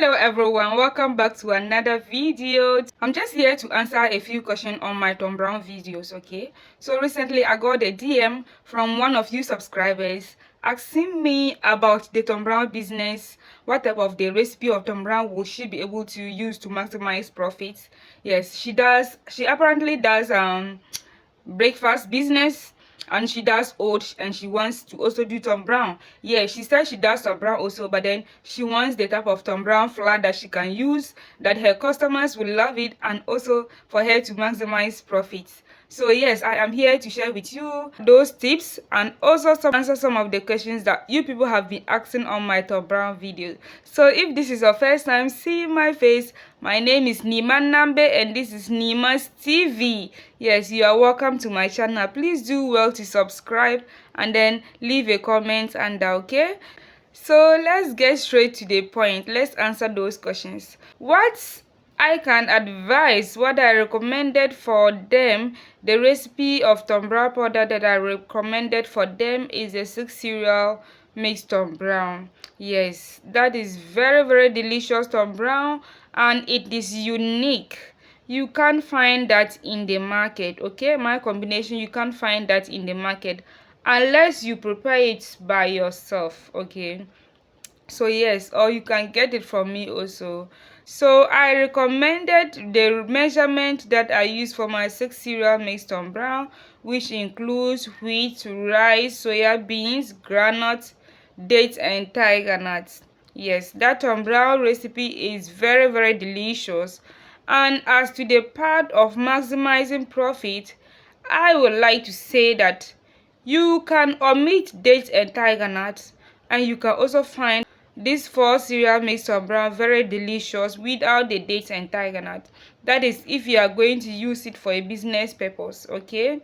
Hello everyone, welcome back to another video. I'm just here to answer a few questions on my tombrown videos, okay? So recently I got a DM from one of you subscribers asking me about the tombrown business. What type of the recipe of tombrown will she be able to use to maximize profits? Yes, she does. She apparently does breakfast business, and she does oats, and she wants to also do tombrown. Yeah, she said she does tombrown also, but then she wants the type of tombrown flour that she can use, that her customers will love it, and also for her to maximize profits. So yes, I am here to share with you those tips and also answer some of the questions that you people have been asking on my tombrown video. So if this is your first time seeing my face, my name is Nima Nambe and this is Nima's TV. Yes, you are welcome to my channel. Please do well to subscribe and then leave a comment under, okay? So let's get straight to the point. Let's answer those questions. What I can advise, what I recommended for them, the recipe of tombrown powder that I recommended for them is a 6 cereal mixed tombrown. Yes, that is very delicious tombrown, and it is unique. You can't find that in the market, okay? My combination, you can't find that in the market unless you prepare it by yourself, okay? So yes, or you can get it from me also. So I recommended the measurement that I use for my 6 cereal mixed tombrown, which includes wheat, rice, soya beans, groundnut, dates, and tigernut. Yes, that tombrown recipe is very delicious. And as to the part of maximizing profit, I would like to say that you can omit dates and tigernut, and you can also find this 4 cereal mixed tombrown very delicious without the dates and tigernut. That is if you are going to use it for a business purpose, okay?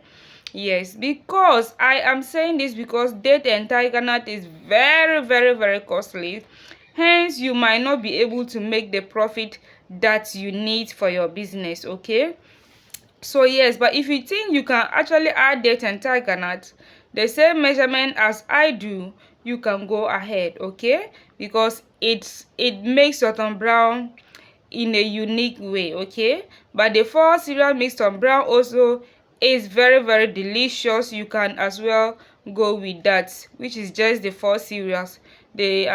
Yes, because I am saying this because date and tigernut is very costly. Hence, you might not be able to make the profit that you need for your business, okay? So yes, but if you think you can actually add date and tigernut the same measurement as I do, you can go ahead, okay? Because it makes your tombrown in a unique way, okay? But the 4 cereal mixed tombrown also is very delicious. You can as well go with that, which is just the 4 cereals, the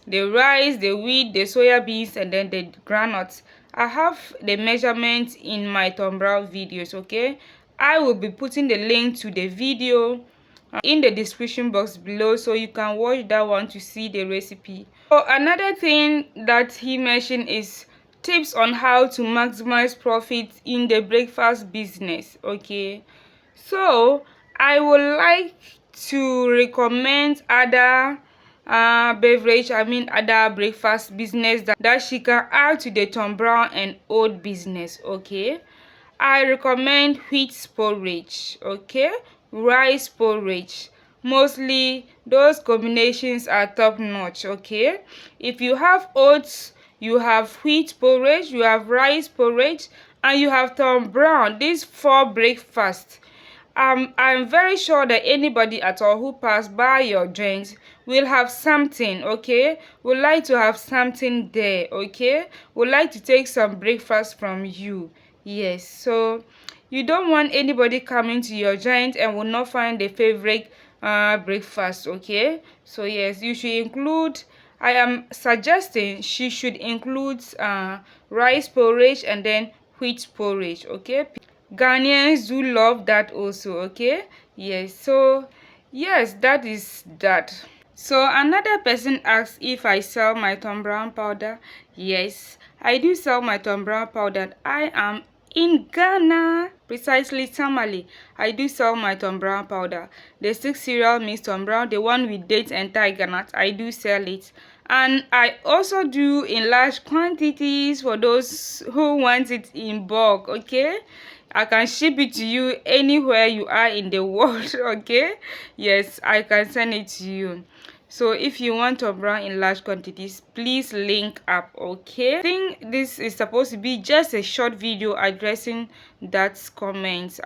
rice, the wheat, the soya beans, and then the groundnuts. I have the measurements in my tombrown videos, okay? I will be putting the link to the video in the description box below, so you can watch that one to see the recipe. So another thing that he mentioned is tips on how to maximize profit in the breakfast business, okay? So I would like to recommend other other breakfast business that she can add to the tombrown and oat business, okay? I recommend wheat porridge, okay? Rice porridge. Mostly those combinations are top notch, okay? If you have oats, you have wheat porridge, you have rice porridge, and you have tombrown. These 4 breakfasts, I'm very sure that anybody at all who pass by your joint will have something, okay? Would like to have something there, okay? Would like to take some breakfast from you. Yes, so you don't want anybody coming to your joint and will not find a favorite breakfast, okay? So yes, you should include, I am suggesting she should include rice porridge and then wheat porridge, okay? Ghanaians do love that also, okay? Yes, so yes, that is that. So another person asked if I sell my tombrown powder. Yes, I do sell my tombrown powder. I am in Ghana, precisely Tamale. I do sell my tombrown powder. The 6 cereal mixed tombrown, the one with dates and tigernut, I do sell it. And I also do in large quantities for those who want it in bulk, okay? I can ship it to you anywhere you are in the world, okay? Yes, I can send it to you. So if you want tombrown in large quantities, please link up, okay? I think this is supposed to be just a short video addressing that comment.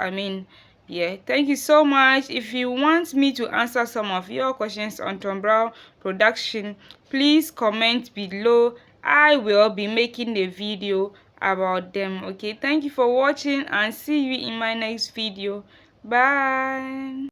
Yeah, thank you so much. If you want me to answer some of your questions on tombrown production, please comment below. I will be making a video about them. Okay, thank you for watching and see you in my next video. Bye.